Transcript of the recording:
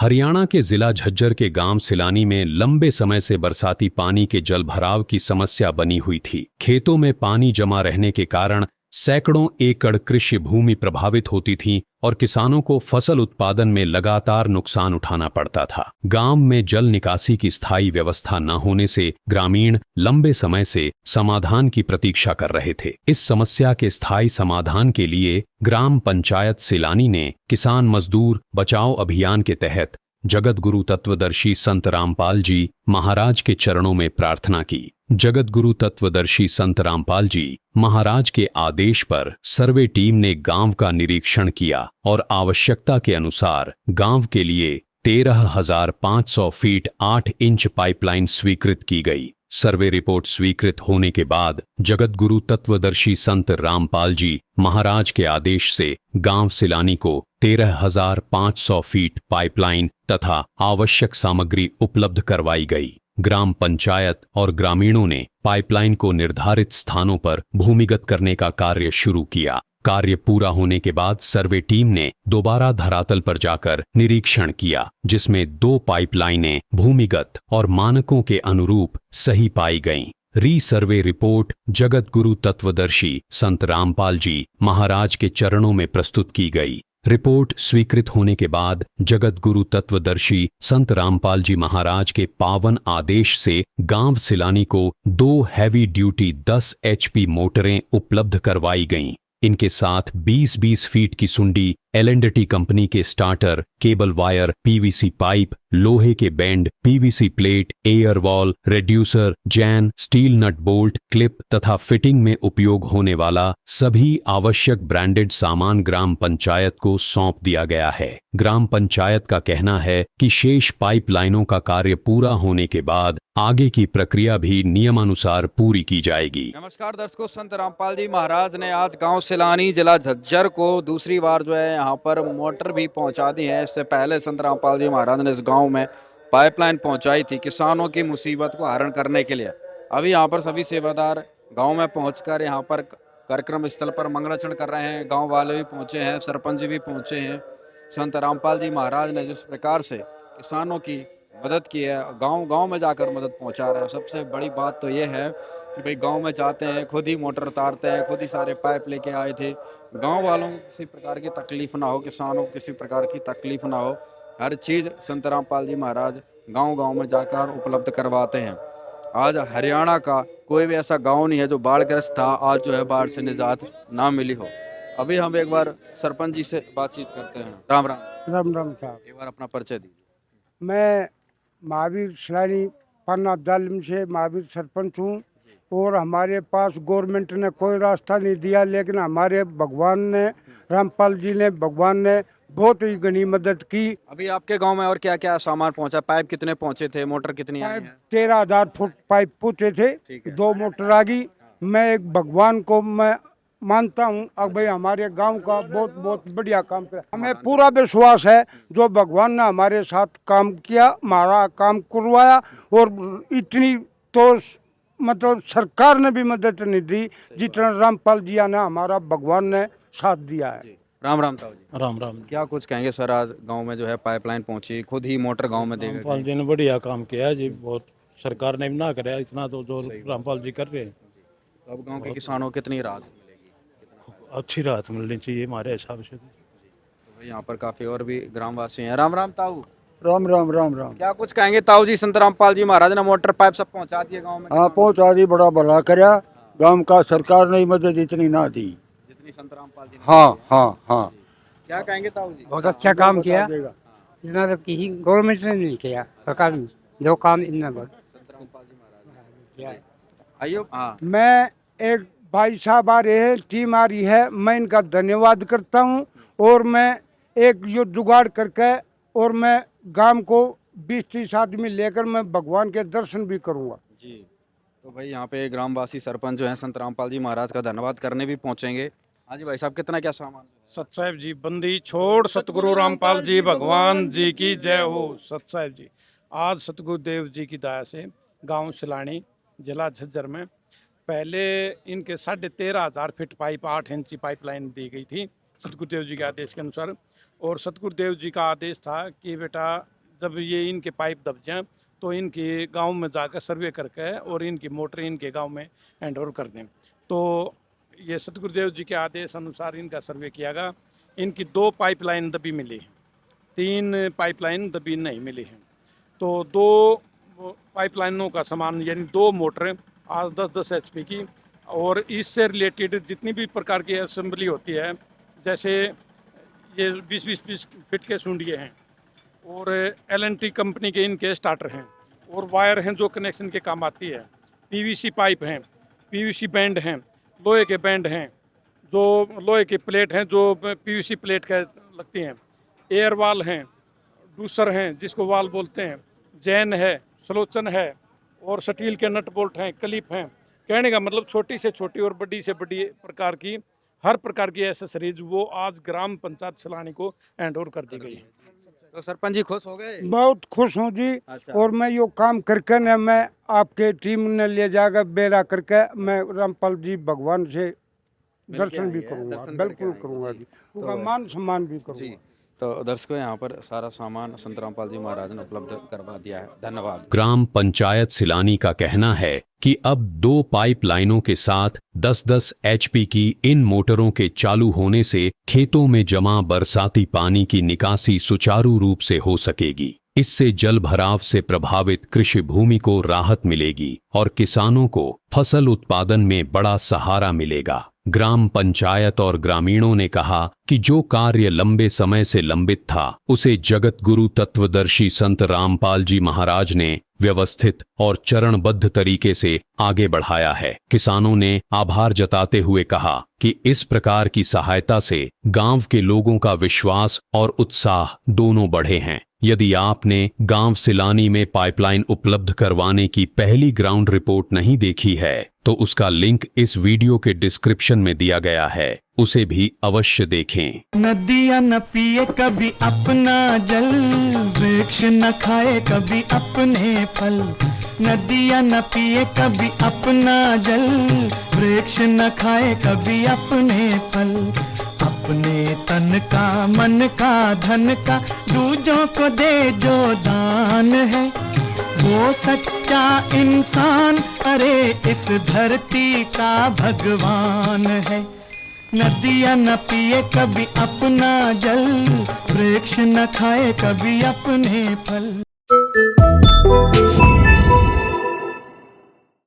हरियाणा के जिला झज्जर के गांव सिलानी में लंबे समय से बरसाती पानी के जलभराव की समस्या बनी हुई थी। खेतों में पानी जमा रहने के कारण सैकड़ों एकड़ कृषि भूमि प्रभावित होती थी और किसानों को फसल उत्पादन में लगातार नुकसान उठाना पड़ता था। गांव में जल निकासी की स्थायी व्यवस्था न होने से ग्रामीण लंबे समय से समाधान की प्रतीक्षा कर रहे थे। इस समस्या के स्थायी समाधान के लिए ग्राम पंचायत सिलानी ने किसान मजदूर बचाओ अभियान के तहत जगत गुरु तत्वदर्शी संत रामपाल जी महाराज के चरणों में प्रार्थना की। जगत गुरु तत्वदर्शी संत रामपाल जी महाराज के आदेश पर सर्वे टीम ने गांव का निरीक्षण किया और आवश्यकता के अनुसार गांव के लिए 13,500 फीट 8 इंच पाइपलाइन स्वीकृत की गई। सर्वे रिपोर्ट स्वीकृत होने के बाद जगत गुरु तत्वदर्शी संत रामपाल जी महाराज के आदेश से गांव सिलानी को 13,500 फीट पाइपलाइन तथा आवश्यक सामग्री उपलब्ध करवाई गई। ग्राम पंचायत और ग्रामीणों ने पाइपलाइन को निर्धारित स्थानों पर भूमिगत करने का कार्य शुरू किया। कार्य पूरा होने के बाद सर्वे टीम ने दोबारा धरातल पर जाकर निरीक्षण किया, जिसमें 2 पाइपलाइनें भूमिगत और मानकों के अनुरूप सही पाई गईं। रीसर्वे रिपोर्ट जगत गुरु तत्वदर्शी संत रामपाल जी महाराज के चरणों में प्रस्तुत की गई। रिपोर्ट स्वीकृत होने के बाद जगत गुरु तत्वदर्शी संत रामपाल जी महाराज के पावन आदेश से गांव सिलानी को 2 हैवी ड्यूटी 10 HP मोटरें उपलब्ध करवाई गईं। इनके साथ 20-20 फीट की सुंडी, L&T कंपनी के starter, cable wire, PVC pipe, लोहे के bend, PVC plate, air valve, reducer, Jain, steel nut bolt, clip तथा फिटिंग में उपयोग होने वाला सभी आवश्यक ब्रांडेड सामान ग्राम पंचायत को सौंप दिया गया है। ग्राम पंचायत का कहना है कि शेष पाइपलाइनों का कार्य पूरा होने के बाद आगे की प्रक्रिया भी नियमानुसार पूरी की जाएगी। नमस्कार दर्शकों, संत रामपाल जी महाराज ने आज गांव सिलानी जिला झज्जर को दूसरी बार जो है यहाँ पर मोटर भी पहुँचा दी है। इससे पहले संत रामपाल जी महाराज ने इस गांव में पाइपलाइन पहुँचाई थी किसानों की मुसीबत को हरण करने के लिए। अभी यहाँ पर सभी सेवादार गाँव में पहुँचकर यहाँ पर कार्यक्रम स्थल पर मंगलाचरण कर रहे हैं। गाँव वाले भी पहुँचे हैं, सरपंच भी पहुँचे हैं। संत रामपाल जी महाराज ने जिस प्रकार से किसानों की मदद की है, गांव में जाकर मदद पहुंचा रहे हैं। सबसे बड़ी बात तो ये है कि भाई गांव में जाते हैं, खुद ही मोटर उतारते हैं, खुद ही सारे पाइप लेके आए थे। गांव वालों को किसी प्रकार की तकलीफ ना हो, किसानों को किसी प्रकार की तकलीफ ना हो, हर चीज़ संत रामपाल जी महाराज गांव में जाकर उपलब्ध करवाते हैं। आज हरियाणा का कोई भी ऐसा गाँव नहीं है जो बाढ़ग्रस्त था, आज जो है बाढ़ से निजात ना मिली हो। अभी हम एक बार सरपंच जी से बातचीत करते हैं। राम राम। राम राम साहब, एक बार अपना परिचय दीजिए। मैं महावीर सिलानी पन्ना दालिम से महावीर सरपंच हूँ और हमारे पास गवर्नमेंट ने कोई रास्ता नहीं दिया, लेकिन हमारे भगवान ने, रामपाल जी ने, भगवान ने बहुत ही घनी मदद की। अभी आपके गांव में और क्या क्या सामान पहुंचा? पाइप कितने पहुंचे थे? मोटर कितनी आई है? 13,000 फुट पाइप पूछे थे, 2 मोटर आ गई। मैं एक भगवान को मैं मानता हूँ। अब भाई हमारे गांव का बहुत बहुत बढ़िया काम किया। हमें पूरा विश्वास है जो भगवान ने हमारे साथ काम किया, हमारा काम करवाया। और इतनी तो मतलब सरकार ने भी मदद नहीं दी जितना रामपाल जी ने हमारा भगवान ने साथ दिया है। राम राम ताऊ जी। राम राम। क्या कुछ कहेंगे सर? आज गांव में जो है पाइपलाइन पहुंची, खुद ही मोटर गांव में दे गए। रामपाल जी ने बढ़िया काम किया जी, बहुत सरकार ने भी ना कराया इतना, तो जो रामपाल जी कर रहे हैं। तो अब गांव के किसानों को कितनी राहत मिलेगी? अच्छी राहत मिलनी चाहिए हमारे हिसाब से। तो यहाँ पर काफी और भी ग्रामवासी हैं। राम राम ताऊ। राम राम राम राम। क्या कुछ कहेंगे ताऊ जी? संत रामपाल जी महाराज ने मोटर पाइप सब पहुंचा दिए गाँव में। हाँ, पहुँचा दी, बड़ा भला कराया। गांव का सरकार ने मदद इतनी ना दी जितनी संत रामपाल जी ने। हाँ हाँ हाँ। क्या कहेंगे ताऊ जी? बहुत अच्छा काम किया, इतना तो किसी गवर्नमेंट ने नहीं किया, सरकार ने जो काम इतना बहुत। संत रामपाल जी महाराज। आइयो। हाँ। मैं एक भाई साहब आ रहे हैं, टीम आ रही है, मैं इनका धन्यवाद करता हूं। और मैं एक यो जुगाड़ करके और मैं गांव को 20-30 आदमी लेकर मैं भगवान के दर्शन भी करूंगा जी। तो भाई यहाँ पे ग्रामवासी सरपंच जो हैं संत रामपाल जी महाराज का धन्यवाद करने भी पहुँचेंगे। हाँ जी भाई साहब, कितना क्या सामान? सत साहिब जी, बंदी छोड़ सतगुरु रामपाल जी भगवान जी की जय हो। सत साहिब जी, आज सतगुरु देव जी की दया से गांव सिलानी जिला झज्जर में पहले इनके 13,500 फीट पाइप 8 इंची पाइपलाइन दी गई थी सतगुरुदेव जी के आदेश के अनुसार। और सतगुरुदेव जी का आदेश था कि बेटा जब ये इनके पाइप दब जाएं तो इनके गांव में जाकर सर्वे करके और इनकी मोटर इनके गांव में हैंड ओवर कर दें। तो ये सतगुरुदेव जी के आदेश अनुसार इनका सर्वे किया गया। इनकी 2 पाइपलाइन दबी मिली, 3 पाइपलाइन दबी नहीं मिली है। तो 2 पाइपलाइनों का सामान यानी 2 मोटरें आज 10-10 HP की, और इससे रिलेटेड जितनी भी प्रकार की असेंबली होती है, जैसे ये 20-20 फीट के सूंडिये हैं, और L&T कंपनी के इनके स्टार्टर हैं, और वायर हैं जो कनेक्शन के काम आती है, PVC पाइप हैं, PVC बैंड हैं, लोहे के बैंड हैं, जो लोहे की प्लेट हैं जो PVC प्लेट का लगती हैं, एयर वाल हैं, डूसर हैं जिसको वाल बोलते हैं, जैन है, सलोचन है, और स्टील के नट बोल्ट हैं, क्लिप हैं। कहने का मतलब छोटी से छोटी और बड़ी से बड़ी प्रकार की हर प्रकार की एसेसरीज वो आज ग्राम पंचायत सिलानी को हैंड ओवर कर दी गई है। तो सरपंच जी खुश हो गए? बहुत खुश हूँ जी। अच्छा। और मैं यो काम करके न मैं आपके टीम ने ले जाकर बेरा करके मैं रामपाल जी भगवान से दर्शन भी आएंगे, करूँगा, दर्शन करके बिल्कुल आएंगे, करूँगा जी। जी, उनका मान सम्मान भी जी। करूँगा। तो दर्शकों यहाँ पर सारा सामान संत रामपाल जी महाराज ने उपलब्ध करवा दिया है। धन्यवाद। ग्राम पंचायत सिलानी का कहना है कि अब 2 पाइपलाइनों के साथ 10-10 HP की इन मोटरों के चालू होने से खेतों में जमा बरसाती पानी की निकासी सुचारू रूप से हो सकेगी। इससे जल भराव से प्रभावित कृषि भूमि को राहत मिलेगी और किसानों को फसल उत्पादन में बड़ा सहारा मिलेगा। ग्राम पंचायत और ग्रामीणों ने कहा कि जो कार्य लंबे समय से लंबित था उसे जगत गुरु तत्वदर्शी संत रामपाल जी महाराज ने व्यवस्थित और चरणबद्ध तरीके से आगे बढ़ाया है। किसानों ने आभार जताते हुए कहा कि इस प्रकार की सहायता से गांव के लोगों का विश्वास और उत्साह दोनों बढ़े हैं। यदि आपने गांव सिलानी में पाइपलाइन उपलब्ध करवाने की पहली ग्राउंड रिपोर्ट नहीं देखी है तो उसका लिंक इस वीडियो के डिस्क्रिप्शन में दिया गया है, उसे भी अवश्य देखें। नदियाँ न पिए कभी अपना जल, वृक्ष न खाए कभी अपने फल। नदियाँ न पिए कभी अपना जल, वृक्ष न खाए कभी अपने फल। अपने तन का मन का धन का दूजों को दे जो दान है, वो सच्चा इंसान अरे इस धरती का भगवान है। नदियाँ न पिए कभी अपना जल, वृक्ष न खाए कभी अपने फल।